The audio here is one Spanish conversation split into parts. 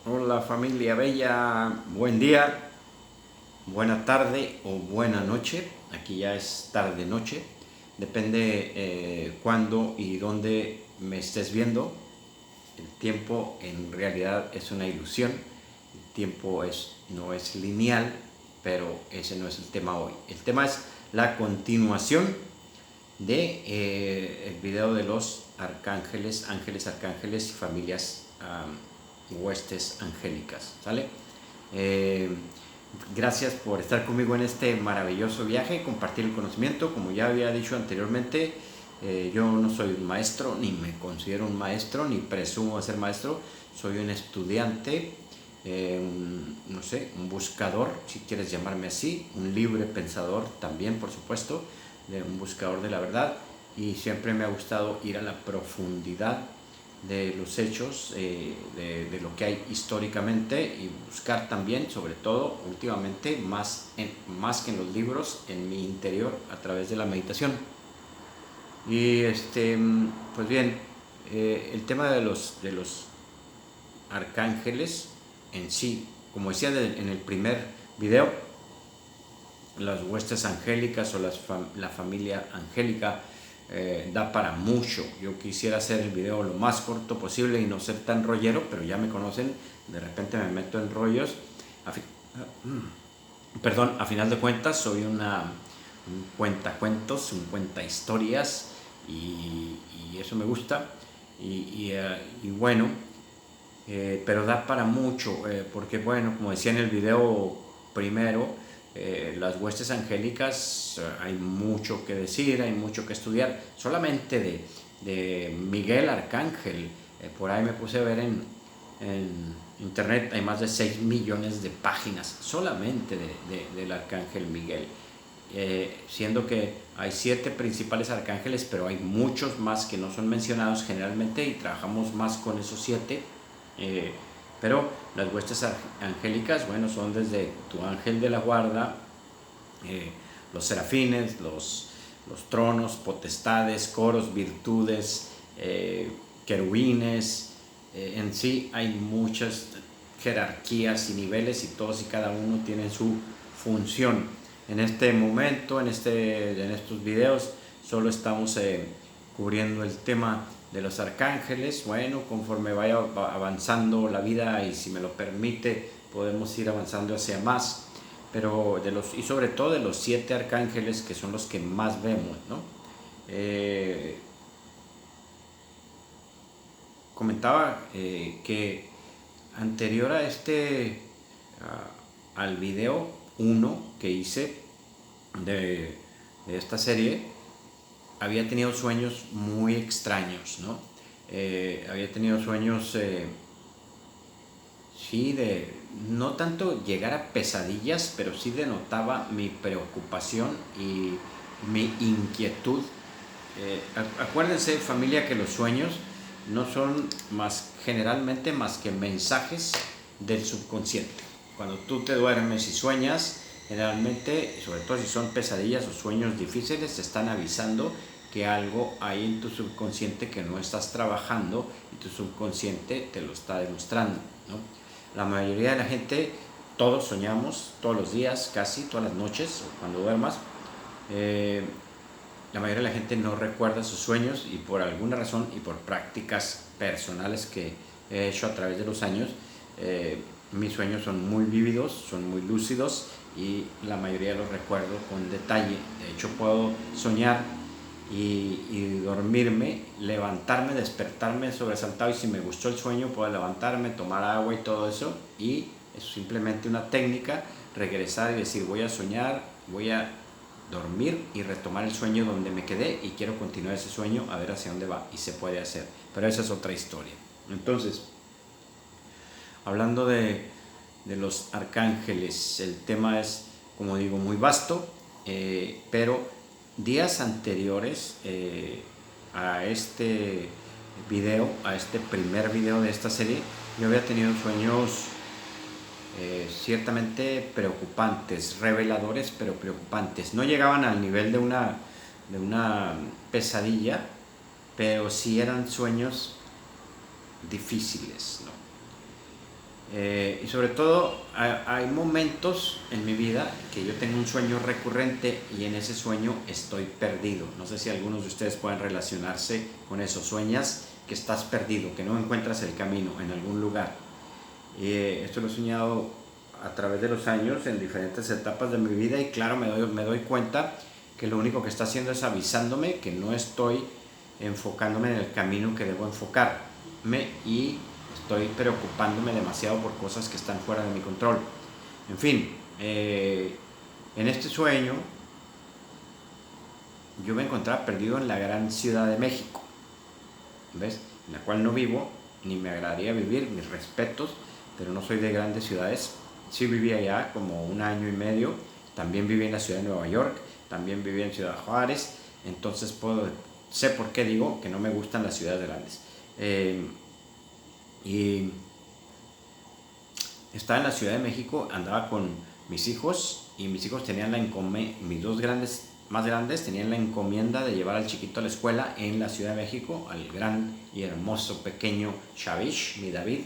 Hola familia bella, buen día, buena tarde o buena noche. Aquí ya es tarde noche, depende cuándo y dónde me estés viendo. El tiempo en realidad es una ilusión, el tiempo no es lineal, pero ese no es el tema hoy. El tema es la continuación de el video de los arcángeles, ángeles, arcángeles y familias huestes angélicas, ¿sale? Eh, Gracias por estar conmigo en este maravilloso viaje, compartir el conocimiento. Como ya había dicho anteriormente, yo no soy un maestro, ni me considero un maestro, ni presumo de ser maestro. Soy un estudiante, no sé, un buscador, si quieres llamarme así, un libre pensador también, por supuesto, un buscador de la verdad. Y siempre me ha gustado ir a la profundidad de los hechos, de lo que hay históricamente, y buscar también, sobre todo últimamente, más que en los libros, en mi interior a través de la meditación. Y pues bien, el tema de los arcángeles en sí, como decía en el primer video, las huestes angélicas o la familia angélica da para mucho. Yo quisiera hacer el video lo más corto posible y no ser tan rollero, pero ya me conocen, de repente me meto en rollos. A Perdón, a final de cuentas soy un cuentacuentos, un cuenta historias, y eso me gusta. Y bueno, pero da para mucho, porque bueno, como decía en el video primero, las huestes angélicas, hay mucho que decir, hay mucho que estudiar. Solamente de Miguel Arcángel, por ahí me puse a ver en internet, hay más de 6 millones de páginas solamente del Arcángel Miguel. Siendo que hay 7 principales arcángeles, pero hay muchos más que no son mencionados generalmente y trabajamos más con esos 7. eh, pero las huestes angélicas, bueno, son desde tu ángel de la guarda, eh, los serafines, los tronos, potestades, coros, virtudes, querubines. En sí hay muchas jerarquías y niveles, y todos y cada uno tienen su función. En este momento, en estos videos, solo estamos cubriendo el tema de los arcángeles. Bueno, conforme vaya avanzando la vida y si me lo permite, podemos ir avanzando hacia más, pero y sobre todo de los 7 arcángeles, que son los que más vemos, ¿no? Eh, Comentaba que anterior a al video uno que hice de esta serie, había tenido sueños muy extraños, ¿no? Había tenido sueños, sí, de no tanto llegar a pesadillas, pero sí denotaba mi preocupación y mi inquietud. Acuérdense, familia, que los sueños no son generalmente más que mensajes del subconsciente. Cuando tú te duermes y sueñas, generalmente, sobre todo si son pesadillas o sueños difíciles, te están avisando que algo hay en tu subconsciente que no estás trabajando, y tu subconsciente te lo está demostrando, ¿no? La mayoría de la gente, todos soñamos, todos los días, casi todas las noches, cuando duermas. La mayoría de la gente no recuerda sus sueños, y por alguna razón y por prácticas personales que he hecho a través de los años, mis sueños son muy vívidos, son muy lúcidos, y la mayoría los recuerdo con detalle. De hecho, puedo soñar y dormirme, levantarme, despertarme sobresaltado, y si me gustó el sueño puedo levantarme, tomar agua y todo eso, y es simplemente una técnica, regresar y decir voy a soñar, voy a dormir y retomar el sueño donde me quedé, y quiero continuar ese sueño a ver hacia dónde va, y se puede hacer, pero esa es otra historia. Entonces, hablando de los arcángeles, el tema es, como digo, muy vasto, pero días anteriores a este video, a este primer video de esta serie, yo había tenido sueños ciertamente preocupantes, reveladores, pero preocupantes. No llegaban al nivel de una pesadilla, pero sí eran sueños difíciles, ¿no? Y sobre todo hay momentos en mi vida que yo tengo un sueño recurrente y en ese sueño estoy perdido. No sé si algunos de ustedes pueden relacionarse con eso. Sueñas que estás perdido, que no encuentras el camino en algún lugar. Esto lo he soñado a través de los años en diferentes etapas de mi vida y claro, me doy cuenta que lo único que está haciendo es avisándome que no estoy enfocándome en el camino que debo enfocarme y estoy preocupándome demasiado por cosas que están fuera de mi control. En fin, en este sueño yo me encontraba perdido en la gran Ciudad de México, ¿ves? En la cual no vivo, ni me agradaría vivir, mis respetos, pero no soy de grandes ciudades. Sí viví allá como un año y medio, también viví en la ciudad de Nueva York, también viví en Ciudad Juárez, entonces sé por qué digo que no me gustan las ciudades grandes. Y estaba en la Ciudad de México, andaba con mis hijos y mis hijos tenían mis dos grandes, más grandes, tenían la encomienda de llevar al chiquito a la escuela en la Ciudad de México, al gran y hermoso pequeño Shavish, mi David,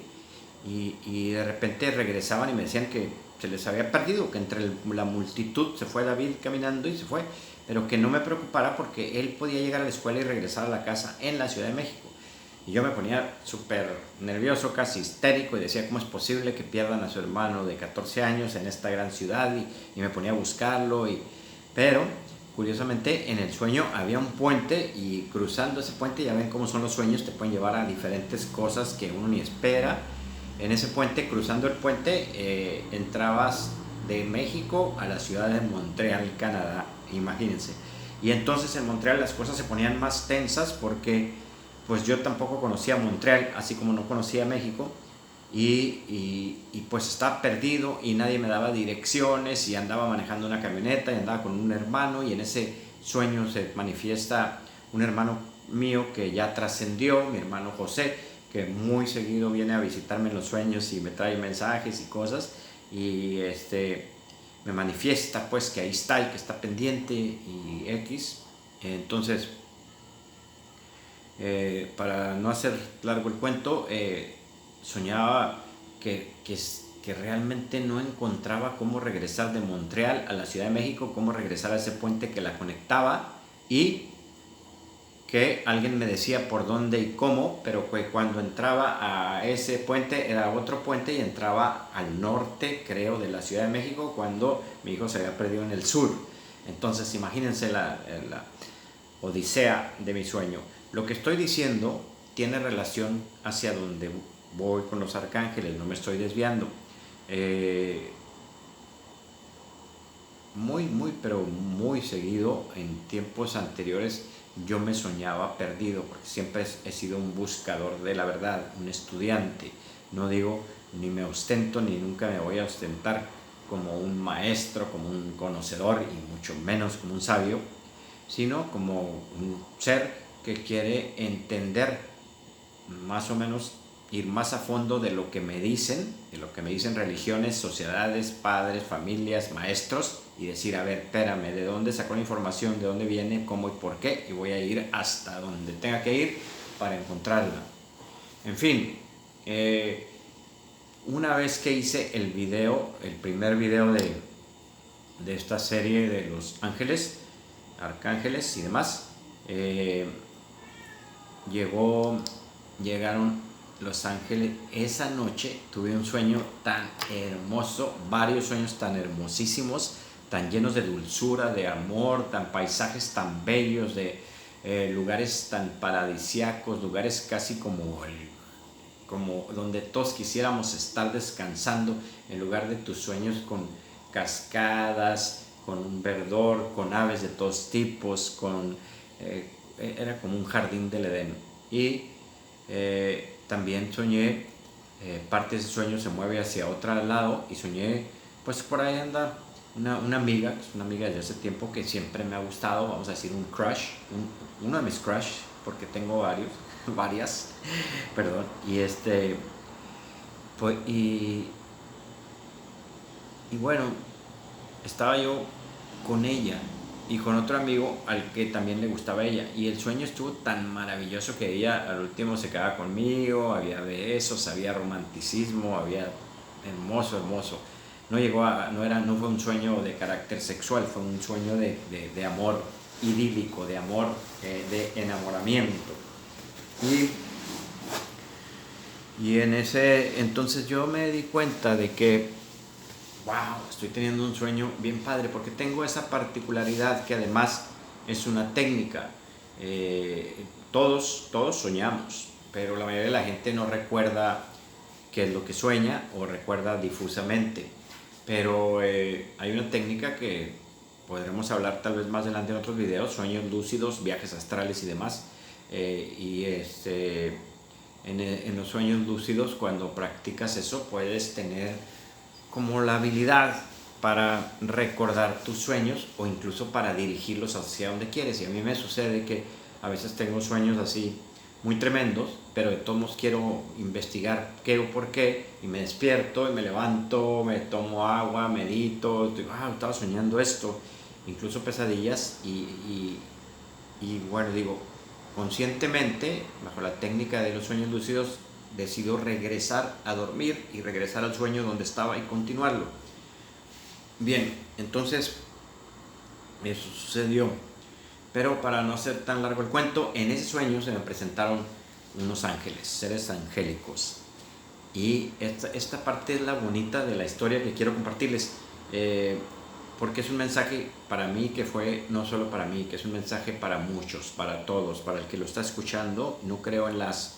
y de repente regresaban y me decían que se les había perdido, que entre la multitud se fue David caminando y se fue, pero que no me preocupara porque él podía llegar a la escuela y regresar a la casa en la Ciudad de México. Y yo me ponía súper nervioso, casi histérico, y decía, ¿cómo es posible que pierdan a su hermano de 14 años en esta gran ciudad? Y me ponía a buscarlo. Pero, curiosamente, en el sueño había un puente y cruzando ese puente, ya ven cómo son los sueños, te pueden llevar a diferentes cosas que uno ni espera. En ese puente, cruzando el puente, entrabas de México a la ciudad de Montreal, Canadá, imagínense. Y entonces en Montreal las cosas se ponían más tensas porque pues yo tampoco conocía Montreal, así como no conocía México, y pues estaba perdido y nadie me daba direcciones y andaba manejando una camioneta y andaba con un hermano y en ese sueño se manifiesta un hermano mío que ya trascendió, mi hermano José, que muy seguido viene a visitarme en los sueños y me trae mensajes y cosas y me manifiesta pues que ahí está y que está pendiente y X. Entonces para no hacer largo el cuento, soñaba que realmente no encontraba cómo regresar de Montreal a la Ciudad de México, cómo regresar a ese puente que la conectaba y que alguien me decía por dónde y cómo, pero que cuando entraba a ese puente era otro puente y entraba al norte, creo, de la Ciudad de México cuando mi hijo se había perdido en el sur. Entonces imagínense la odisea de mi sueño. Lo que estoy diciendo tiene relación hacia donde voy con los arcángeles, no me estoy desviando. Pero muy seguido en tiempos anteriores yo me soñaba perdido porque siempre he sido un buscador de la verdad, un estudiante. No digo ni me ostento ni nunca me voy a ostentar como un maestro, como un conocedor y mucho menos como un sabio, sino como un ser que quiere entender más o menos, ir más a fondo de lo que me dicen, religiones, sociedades, padres, familias, maestros, y decir, a ver, espérame, ¿de dónde sacó la información? ¿De dónde viene? ¿Cómo y por qué? Y voy a ir hasta donde tenga que ir para encontrarla. En fin, una vez que hice el primer video de esta serie de los ángeles, arcángeles y demás, llegaron los ángeles. Esa noche tuve un sueño tan hermoso, varios sueños tan hermosísimos, tan llenos de dulzura, de amor, tan paisajes tan bellos, de lugares tan paradisíacos, lugares casi como donde todos quisiéramos estar descansando, en lugar de tus sueños con cascadas, con un verdor, con aves de todos tipos, era como un jardín del Edén. Y también soñé, parte de ese sueño se mueve hacia otro lado y soñé, pues por ahí anda una amiga, que es una amiga desde hace tiempo que siempre me ha gustado, vamos a decir un crush, uno de mis crush, porque tengo varias, perdón, pues, y bueno, estaba yo con ella y con otro amigo al que también le gustaba ella, y el sueño estuvo tan maravilloso que ella al último se quedaba conmigo, había besos, había romanticismo, había hermoso, hermoso. No fue un sueño de carácter sexual, fue un sueño de amor idílico, de amor, de enamoramiento. Y en ese entonces yo me di cuenta de que, wow, estoy teniendo un sueño bien padre, porque tengo esa particularidad que además es una técnica. Todos soñamos, pero la mayoría de la gente no recuerda qué es lo que sueña o recuerda difusamente. Pero hay una técnica que podremos hablar tal vez más adelante en otros videos: sueños lúcidos, viajes astrales y demás. En los sueños lúcidos, cuando practicas eso, puedes tener como la habilidad para recordar tus sueños o incluso para dirigirlos hacia donde quieres. Y a mí me sucede que a veces tengo sueños así muy tremendos, pero de todos modos quiero investigar qué o por qué, y me despierto y me levanto, me tomo agua, medito, digo, estaba soñando esto, incluso pesadillas, y bueno, digo, conscientemente, bajo la técnica de los sueños lúcidos, decido regresar a dormir y regresar al sueño donde estaba y continuarlo. Bien, entonces eso sucedió. Pero para no hacer tan largo el cuento, en ese sueño se me presentaron unos ángeles, seres angélicos. Y esta parte es la bonita de la historia que quiero compartirles, porque es un mensaje para mí que fue no solo para mí, que es un mensaje para muchos, para todos, para el que lo está escuchando. No creo en las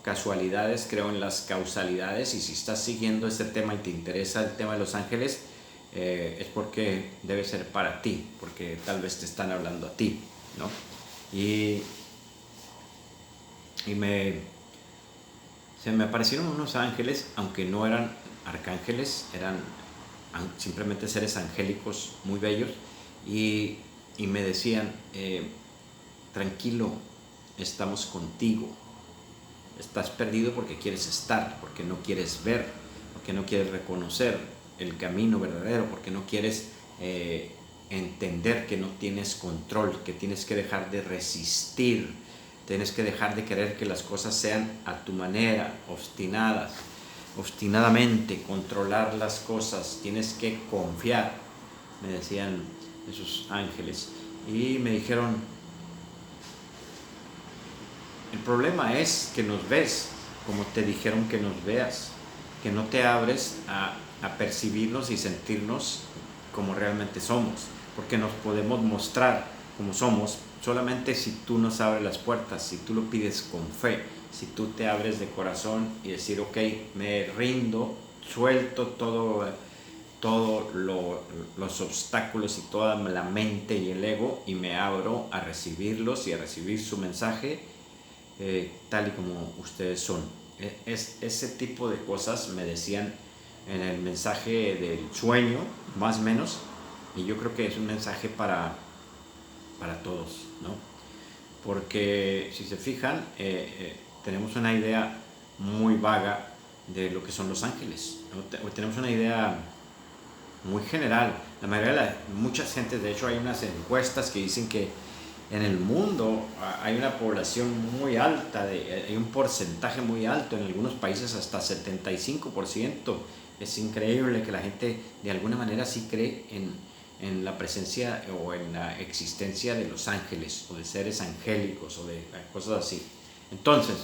casualidades, creo en las causalidades, y si estás siguiendo este tema y te interesa el tema de los ángeles, es porque debe ser para ti, porque tal vez te están hablando a ti, ¿no? Y se me aparecieron unos ángeles, aunque no eran arcángeles, eran simplemente seres angélicos muy bellos, y me decían, tranquilo, estamos contigo. Estás perdido porque quieres estar, porque no quieres ver, porque no quieres reconocer el camino verdadero, porque no quieres entender que no tienes control, que tienes que dejar de resistir, tienes que dejar de querer que las cosas sean a tu manera, obstinadamente, controlar las cosas, tienes que confiar, me decían esos ángeles. Y me dijeron, el problema es que nos ves como te dijeron que nos veas, que no te abres a percibirnos y sentirnos como realmente somos, porque nos podemos mostrar como somos solamente si tú nos abres las puertas, si tú lo pides con fe, si tú te abres de corazón y decir, ok, me rindo, suelto todos los obstáculos y toda la mente y el ego, y me abro a recibirlos y a recibir su mensaje, tal y como ustedes son. Ese tipo de cosas me decían en el mensaje del sueño, más o menos, y yo creo que es un mensaje para todos, ¿no? Porque si se fijan, tenemos una idea muy vaga de lo que son los ángeles, ¿no? Tenemos una idea muy general. La mayoría de muchas gentes, de hecho hay unas encuestas que dicen que en el mundo hay una población muy alta, hay un porcentaje muy alto, en algunos países hasta 75%. Es increíble que la gente de alguna manera sí cree en la presencia o en la existencia de los ángeles o de seres angélicos o de cosas así. Entonces,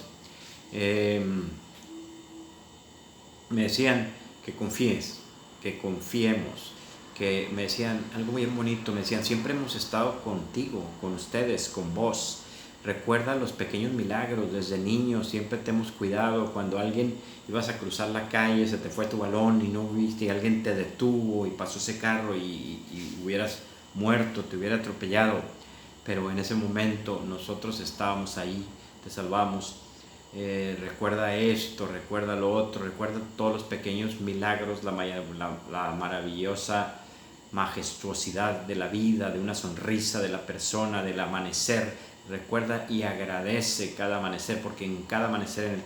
me decían que confíes, que confiemos, que me decían algo muy bonito, me decían, siempre hemos estado contigo, con ustedes, con vos. Recuerda los pequeños milagros, desde niños siempre te hemos cuidado. Cuando alguien ibas a cruzar la calle, se te fue tu balón y no viste, y alguien te detuvo y pasó ese carro y hubieras muerto, te hubiera atropellado. Pero en ese momento nosotros estábamos ahí, te salvamos. Recuerda esto, recuerda lo otro, recuerda todos los pequeños milagros, la maravillosa majestuosidad de la vida, de una sonrisa de la persona, del amanecer. Recuerda y agradece cada amanecer, porque en cada amanecer, en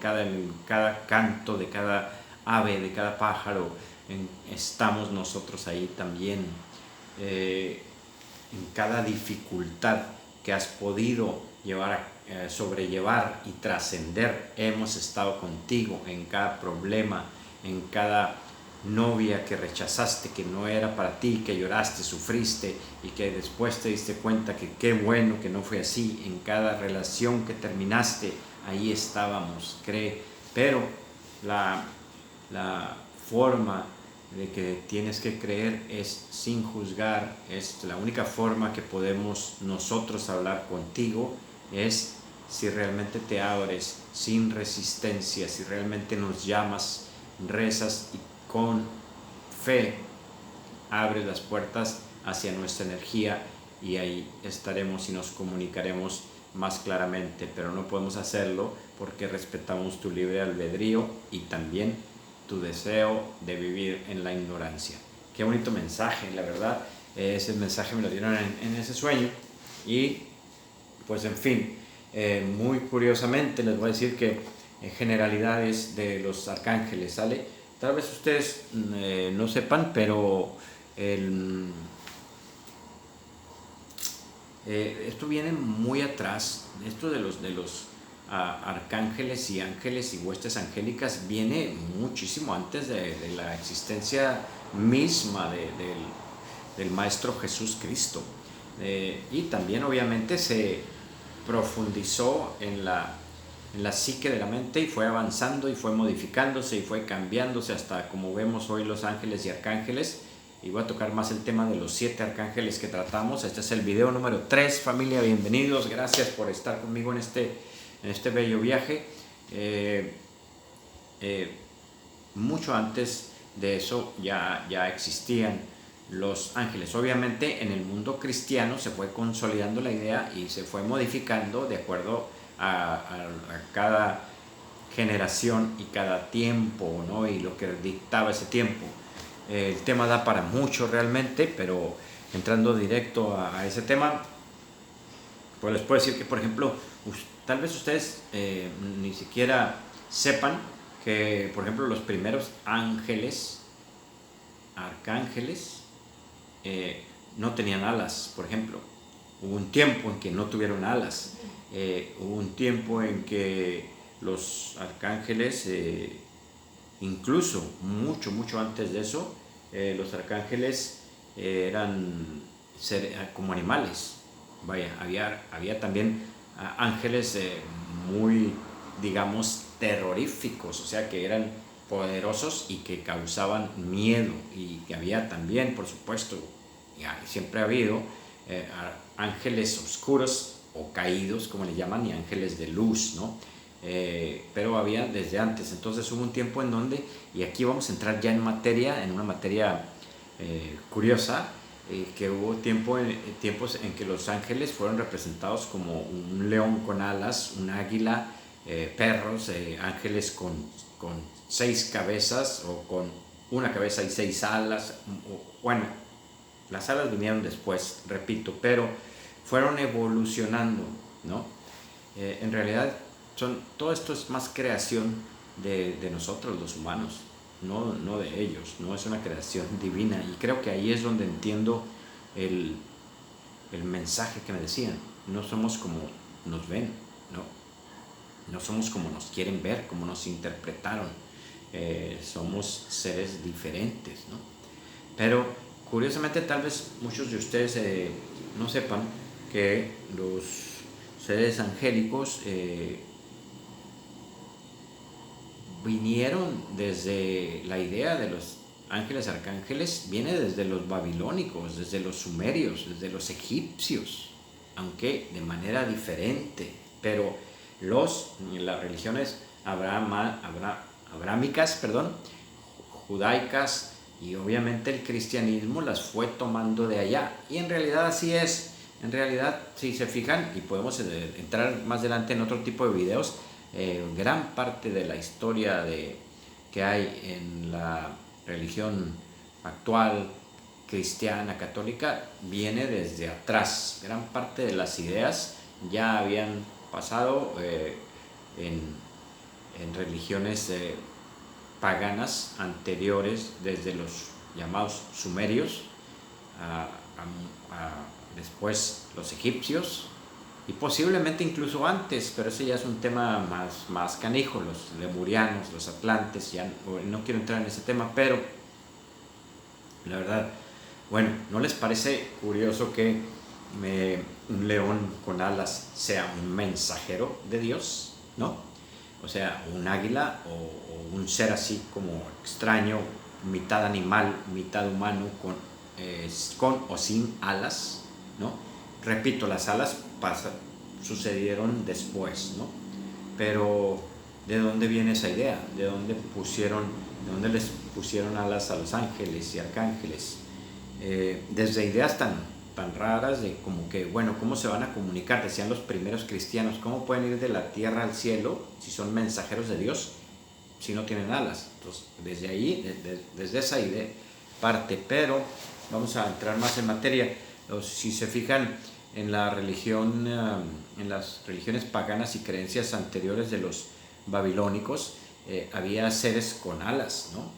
cada canto de cada ave, de cada pájaro, estamos nosotros ahí también. En cada dificultad que has podido sobrellevar y trascender, hemos estado contigo. En cada problema, en cada novia que rechazaste, que no era para ti, que lloraste, sufriste y que después te diste cuenta que qué bueno que no fue así. En cada relación que terminaste, ahí estábamos, cree. Pero la forma de que tienes que creer es sin juzgar, es la única forma que podemos nosotros hablar contigo, es si realmente te abres sin resistencia, si realmente nos llamas, rezas y con fe abres las puertas hacia nuestra energía, y ahí estaremos y nos comunicaremos más claramente. Pero no podemos hacerlo porque respetamos tu libre albedrío y también tu deseo de vivir en la ignorancia. Qué bonito mensaje, la verdad. Ese mensaje me lo dieron en ese sueño. Y pues en fin, muy curiosamente les voy a decir que generalidades de los arcángeles, ¿sale? Tal vez ustedes no sepan, pero esto viene muy atrás. Esto de los arcángeles y ángeles y huestes angélicas viene muchísimo antes de la existencia misma del Maestro Jesús Cristo. Y también obviamente se profundizó en la psique de la mente y fue avanzando y fue modificándose y fue cambiándose hasta como vemos hoy los ángeles y arcángeles. Y voy a tocar más el tema de los 7 arcángeles que tratamos. Este es el video número 3, familia, bienvenidos, gracias por estar conmigo en este bello viaje. Mucho antes de eso ya existían los ángeles. Obviamente en el mundo cristiano se fue consolidando la idea y se fue modificando de acuerdo a cada generación y cada tiempo, ¿no? Y lo que dictaba ese tiempo. El tema da para mucho realmente, pero entrando directo a ese tema, pues les puedo decir que, por ejemplo, tal vez ustedes ni siquiera sepan que, por ejemplo, los primeros ángeles, arcángeles, no tenían alas, por ejemplo. Hubo un tiempo en que no tuvieron alas. Hubo un tiempo en que los arcángeles, incluso mucho antes de eso, los arcángeles eran como animales. Vaya, había también ángeles muy, digamos, terroríficos, o sea, que eran poderosos y que causaban miedo. Y que había también, por supuesto, y siempre ha habido ángeles oscuros o caídos, como le llaman, y ángeles de luz, ¿no? Pero había desde antes. Entonces hubo un tiempo en donde, y aquí vamos a entrar ya en una materia curiosa, que hubo tiempos en que los ángeles fueron representados como un león con alas, un águila, perros, ángeles con 6 cabezas o con una cabeza y 6 alas. Bueno, las alas vinieron después, repito, pero fueron evolucionando, ¿no? En realidad todo esto es más creación de nosotros los humanos, no de ellos, no es una creación divina. Y creo que ahí es donde entiendo el mensaje que me decían. No somos como nos ven, no somos como nos quieren ver, como nos interpretaron. Somos seres diferentes, ¿no? Pero curiosamente, tal vez muchos de ustedes no sepan que los seres angélicos vinieron desde la idea de los ángeles arcángeles, viene desde los babilónicos, desde los sumerios, desde los egipcios, aunque de manera diferente. Pero las religiones abrámicas, judaicas, y obviamente el cristianismo las fue tomando de allá. Y en realidad así es. En realidad, si se fijan, y podemos entrar más adelante en otro tipo de videos, gran parte de la historia que hay en la religión actual, cristiana, católica, viene desde atrás. Gran parte de las ideas ya habían pasado en religiones paganas anteriores, desde los llamados sumerios, después los egipcios, y posiblemente incluso antes, pero ese ya es un tema más canijo, los lemurianos, los atlantes. Ya no quiero entrar en ese tema, pero la verdad. Bueno, ¿no les parece curioso que un león con alas sea un mensajero de Dios? ¿No? O sea, un águila o un ser así como extraño, mitad animal, mitad humano, con o sin alas, ¿no? Repito, las alas sucedieron después, ¿no? Pero ¿de dónde viene esa idea? De dónde les pusieron alas a los ángeles y arcángeles? Desde ideas tan raras de como que, bueno, ¿cómo se van a comunicar? Decían los primeros cristianos, ¿cómo pueden ir de la tierra al cielo si son mensajeros de Dios, si no tienen alas? Entonces, desde ahí, desde esa idea parte, pero vamos a entrar más en materia. Si se fijan en la religión, en las religiones paganas y creencias anteriores de los babilónicos, había seres con alas, ¿no?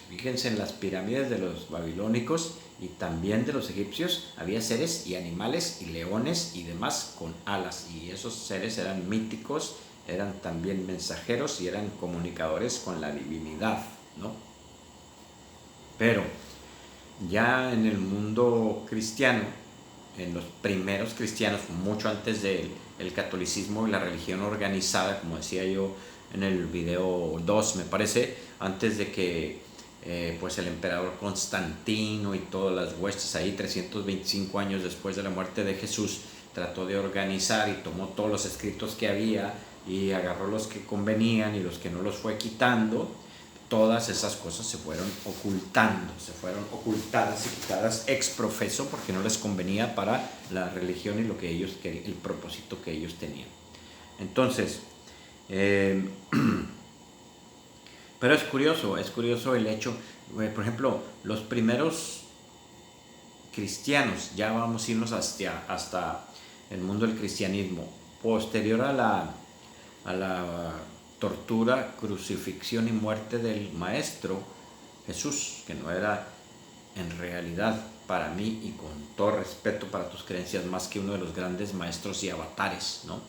Fíjense en las pirámides de los babilónicos y también de los egipcios, había seres y animales y leones y demás con alas, y esos seres eran míticos, eran también mensajeros y eran comunicadores con la divinidad, ¿no? Pero ya en el mundo cristiano, en los primeros cristianos, mucho antes del catolicismo y la religión organizada, como decía yo en el video 2, me parece, antes de que pues el emperador Constantino y todas las huestes ahí, 325 años después de la muerte de Jesús, trató de organizar y tomó todos los escritos que había y agarró los que convenían y los que no los fue quitando. Todas esas cosas se fueron ocultando, se fueron ocultadas y quitadas ex profeso porque no les convenía para la religión y lo que ellos querían, el propósito que ellos tenían. Entonces, pero es curioso el hecho, por ejemplo, los primeros cristianos, ya vamos a irnos hasta el mundo del cristianismo, posterior a la tortura, crucifixión y muerte del Maestro Jesús, que no era en realidad para mí y con todo respeto para tus creencias más que uno de los grandes maestros y avatares, ¿no?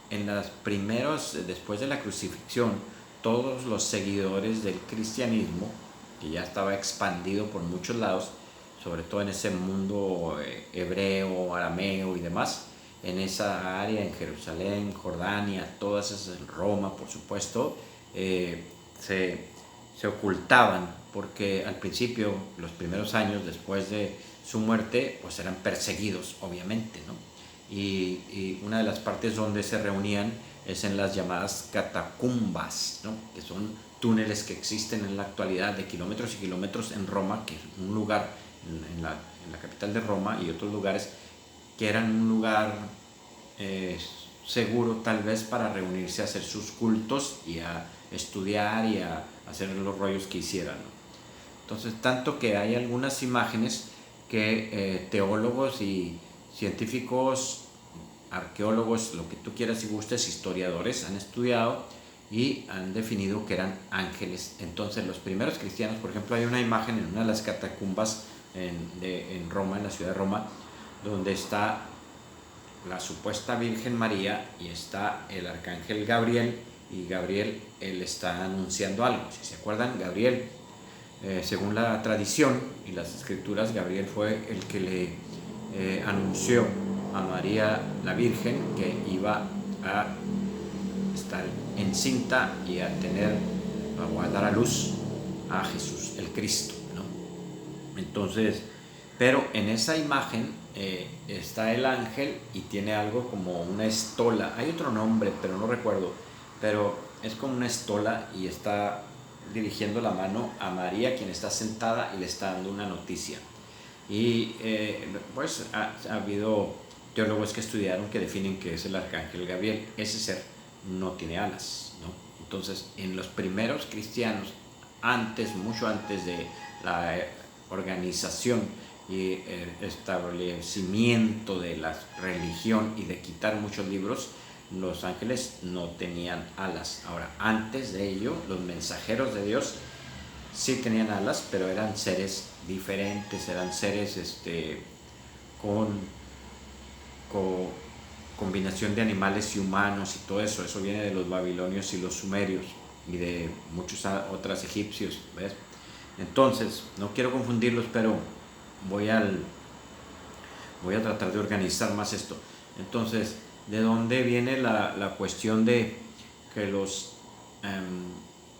En las primeros, después de la crucifixión, todos los seguidores del cristianismo, que ya estaba expandido por muchos lados, sobre todo en ese mundo hebreo, arameo y demás, en esa área, en Jerusalén, Jordania, todas esas, en Roma, por supuesto, se ocultaban porque al principio, los primeros años después de su muerte, pues eran perseguidos, obviamente, ¿no? Y una de las partes donde se reunían es en las llamadas catacumbas, ¿no? Que son túneles que existen en la actualidad de kilómetros y kilómetros en Roma, que es un lugar en la capital de Roma, y otros lugares que eran un lugar seguro tal vez para reunirse a hacer sus cultos y a estudiar y a hacer los rollos que hicieran, ¿no? Entonces, tanto que hay algunas imágenes que teólogos y científicos, arqueólogos, lo que tú quieras y gustes, historiadores, han estudiado y han definido que eran ángeles. Entonces, los primeros cristianos, por ejemplo, hay una imagen en una de las catacumbas en Roma, en la ciudad de Roma, donde está la supuesta Virgen María y está el arcángel Gabriel, y Gabriel, él está anunciando algo. Si se acuerdan, Gabriel, según la tradición y las escrituras, Gabriel fue el que le anunció a María la Virgen que iba a estar encinta y a dar a luz a Jesús, el Cristo, ¿no? Entonces, pero en esa imagen está el ángel y tiene algo como una estola. Hay otro nombre, pero no recuerdo. Pero es como una estola y está dirigiendo la mano a María, quien está sentada y le está dando una noticia. Y pues ha habido teólogos que estudiaron que definen que es el arcángel Gabriel. Ese ser no tiene alas, ¿no? Entonces, en los primeros cristianos, mucho antes de la organización y el establecimiento de la religión y de quitar muchos libros, los ángeles no tenían alas. Ahora, antes de ello, los mensajeros de Dios sí tenían alas, pero eran seres diferentes, eran seres con combinación de animales y humanos y todo eso. Eso viene de los babilonios y los sumerios. y de muchos otros egipcios, ¿ves? Entonces, no quiero confundirlos, pero voy, al, voy a tratar de organizar más esto. Entonces, ¿de dónde viene la cuestión de que los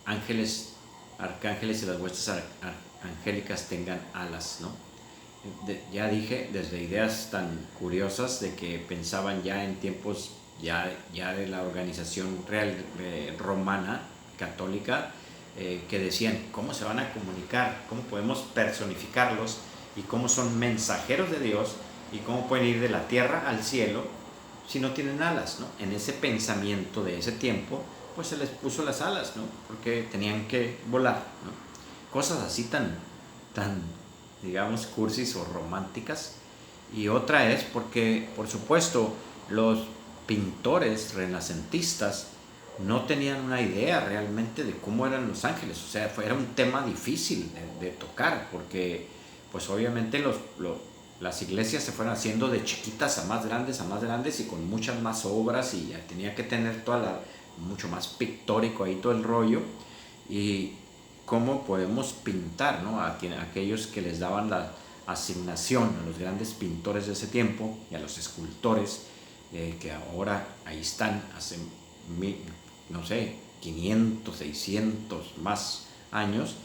ángeles, arcángeles y las huestes angélicas tengan alas, ¿no? Ya dije, desde ideas tan curiosas de que pensaban ya en tiempos ya de la organización real romana, católica, que decían cómo se van a comunicar, cómo podemos personificarlos y cómo son mensajeros de Dios y cómo pueden ir de la tierra al cielo si no tienen alas, ¿no? En ese pensamiento de ese tiempo, pues se les puso las alas, ¿no? Porque tenían que volar, ¿no? Cosas así tan, digamos, cursis o románticas. Y otra es porque, por supuesto, los pintores renacentistas no tenían una idea realmente de cómo eran los ángeles. O sea, era un tema difícil de tocar, porque pues obviamente las iglesias se fueron haciendo de chiquitas a más grandes y con muchas más obras, y ya tenía que tener mucho más pictórico ahí todo el rollo. Y cómo podemos pintar, ¿no? Aquellos que les daban la asignación a los grandes pintores de ese tiempo y a los escultores, que ahora ahí están, hace, no sé, 500, 600 más años,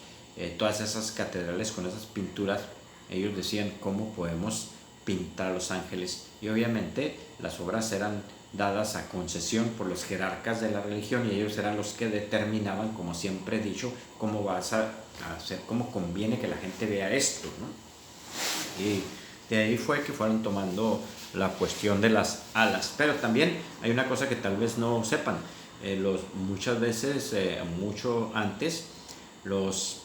todas esas catedrales con esas pinturas. Ellos decían cómo podemos pintar a los ángeles, y obviamente las obras eran dadas a concesión por los jerarcas de la religión, y ellos eran los que determinaban, como siempre he dicho, cómo vas a hacer, cómo conviene que la gente vea esto, ¿no? Y de ahí fue que fueron tomando la cuestión de las alas. Pero también hay una cosa que tal vez no sepan. Muchas veces, mucho antes, los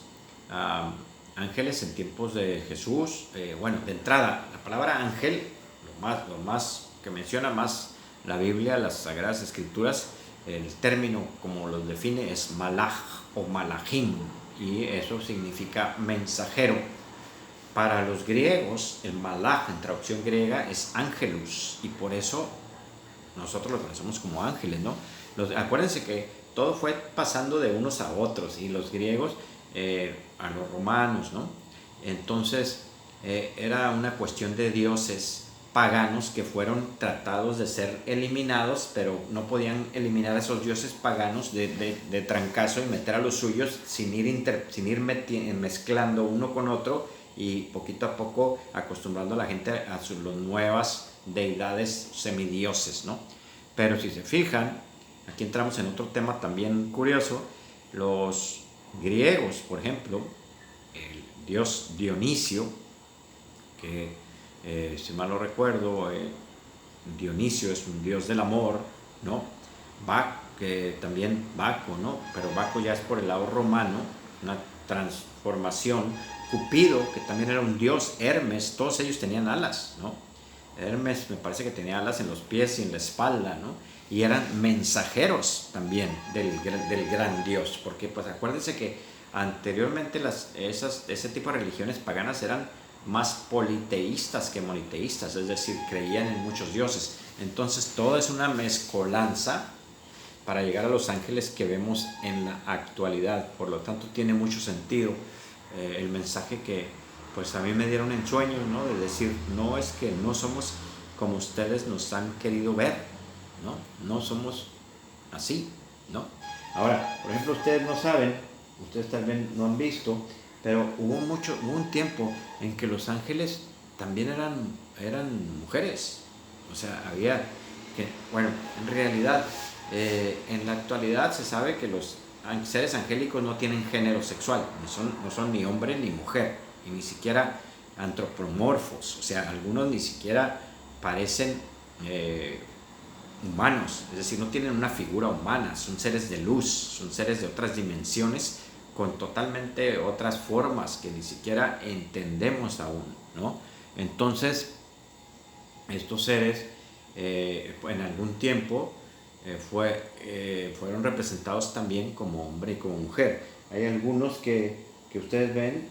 ángeles en tiempos de Jesús, bueno, de entrada, la palabra ángel, lo más que menciona más la Biblia, las Sagradas Escrituras, el término como los define es malaj o malachim, y eso significa mensajero. Para los griegos, el malaj en traducción griega es ángelus, y por eso nosotros lo conocemos como ángeles, ¿no? Acuérdense que todo fue pasando de unos a otros, y los griegos a los romanos, ¿no? Entonces era una cuestión de dioses paganos que fueron tratados de ser eliminados, pero no podían eliminar a esos dioses paganos de trancazo y meter a los suyos sin ir mezclando uno con otro, y poquito a poco acostumbrando a la gente a las nuevas deidades semidioses, ¿no? Pero si se fijan, aquí entramos en otro tema también curioso. Los griegos, por ejemplo, el dios Dionisio, que si mal no recuerdo, Dionisio es un dios del amor, ¿no? Que también Baco, ¿no? Pero Baco ya es por el lado romano, una transformación. Cupido, que también era un dios, Hermes, todos ellos tenían alas, ¿no? Hermes me parece que tenía alas en los pies y en la espalda, ¿no? Y eran mensajeros también del gran dios, porque pues acuérdense que anteriormente ese tipo de religiones paganas eran más politeístas que moniteístas, es decir, creían en muchos dioses. Entonces todo es una mezcolanza para llegar a los ángeles que vemos en la actualidad. Por lo tanto tiene mucho sentido el mensaje que pues a mí me dieron en sueños, ¿no? De decir, no es que no somos como ustedes nos han querido ver, ¿no? No somos así, ¿no? Ahora, por ejemplo, ustedes no saben, ustedes tal vez no han visto, pero hubo un tiempo en que los ángeles también eran mujeres. O sea, bueno, en realidad, en la actualidad se sabe que los seres angélicos no tienen género sexual, no son ni hombre ni mujer, y ni siquiera antropomorfos. O sea, algunos ni siquiera parecen humanos, es decir, no tienen una figura humana, son seres de luz, son seres de otras dimensiones, con totalmente otras formas que ni siquiera entendemos aún, ¿no? Entonces, estos seres en algún tiempo fueron representados también como hombre y como mujer. Hay algunos que ustedes ven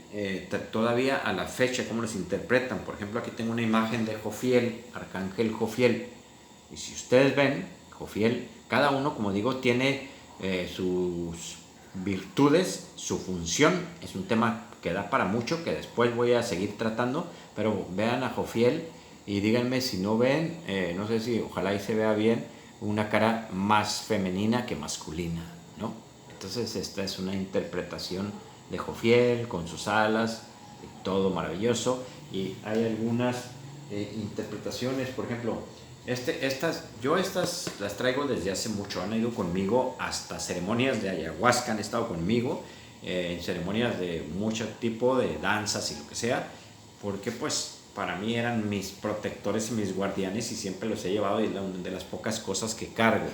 todavía a la fecha cómo los interpretan. Por ejemplo, aquí tengo una imagen de Jofiel, arcángel Jofiel, y si ustedes ven, Jofiel, cada uno, como digo, tiene sus virtudes, su función. Es un tema que da para mucho, que después voy a seguir tratando, pero vean a Jofiel y díganme si no ven, no sé si ojalá y se vea bien, una cara más femenina que masculina, ¿no? Entonces esta es una interpretación de Jofiel con sus alas, todo maravilloso, y hay algunas interpretaciones, por ejemplo, yo estas las traigo desde hace mucho, han ido conmigo hasta ceremonias de ayahuasca, han estado conmigo en ceremonias de mucho tipo de danzas y lo que sea, porque pues para mí eran mis protectores y mis guardianes y siempre los he llevado de las pocas cosas que cargo.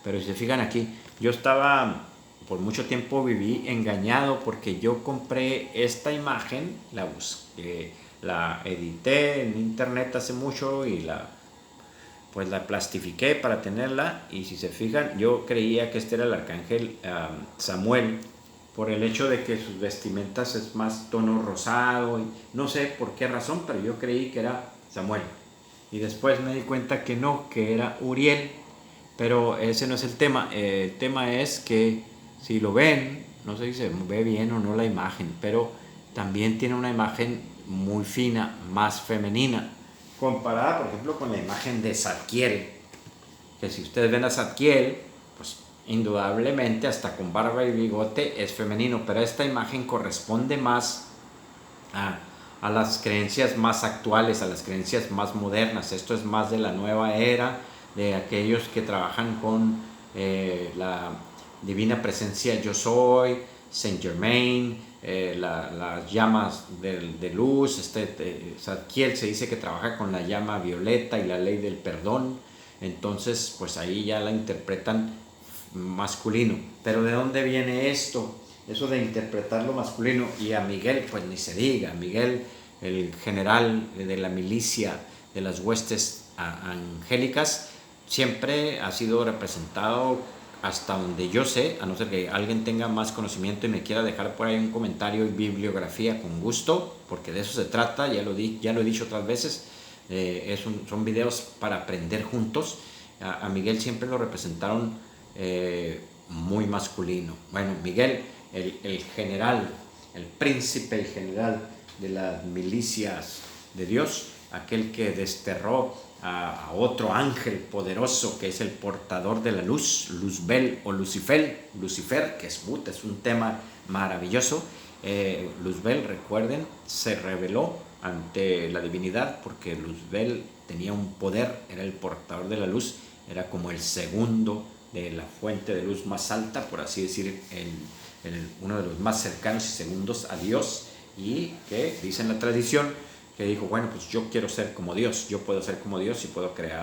Pero si se fijan aquí, yo estaba, por mucho tiempo viví engañado porque yo compré esta imagen, la busqué, la edité en internet hace mucho y pues la plastifiqué para tenerla, y si se fijan yo creía que este era el arcángel Samuel, por el hecho de que sus vestimentas es más tono rosado, y no sé por qué razón, pero yo creí que era Samuel, y después me di cuenta que no, que era Uriel. Pero ese no es el tema. El tema es que si lo ven, no sé si se ve bien o no la imagen, pero también tiene una imagen muy fina, más femenina, comparada por ejemplo con la imagen de Zadkiel, que si ustedes ven a Zadkiel, pues indudablemente hasta con barba y bigote es femenino, pero esta imagen corresponde más a las creencias más actuales, a las creencias más modernas. Esto es más de la nueva era, de aquellos que trabajan con la divina presencia yo soy, Saint Germain, las llamas de luz. Zadkiel se dice que trabaja con la llama violeta y la ley del perdón. Entonces pues ahí ya la interpretan masculino. Pero ¿de dónde viene esto? Eso de interpretar lo masculino. Y a Miguel pues ni se diga. Miguel, el general de la milicia de las huestes angélicas, siempre ha sido representado, hasta donde yo sé, a no ser que alguien tenga más conocimiento y me quiera dejar por ahí un comentario y bibliografía, con gusto, porque de eso se trata. Ya lo he dicho otras veces. Son videos para aprender juntos. A Miguel siempre lo representaron muy masculino. Bueno, Miguel, el general, el príncipe y general de las milicias de Dios, aquel que desterró a otro ángel poderoso que es el portador de la luz, Luzbel o Lucifer, que es un tema maravilloso. Luzbel, recuerden, se rebeló ante la divinidad porque Luzbel tenía un poder, era el portador de la luz, era como el segundo de la fuente de luz más alta, por así decir, uno de los más cercanos y segundos a Dios, y que dice en la tradición que dijo, bueno, pues yo quiero ser como Dios, yo puedo ser como Dios y puedo crear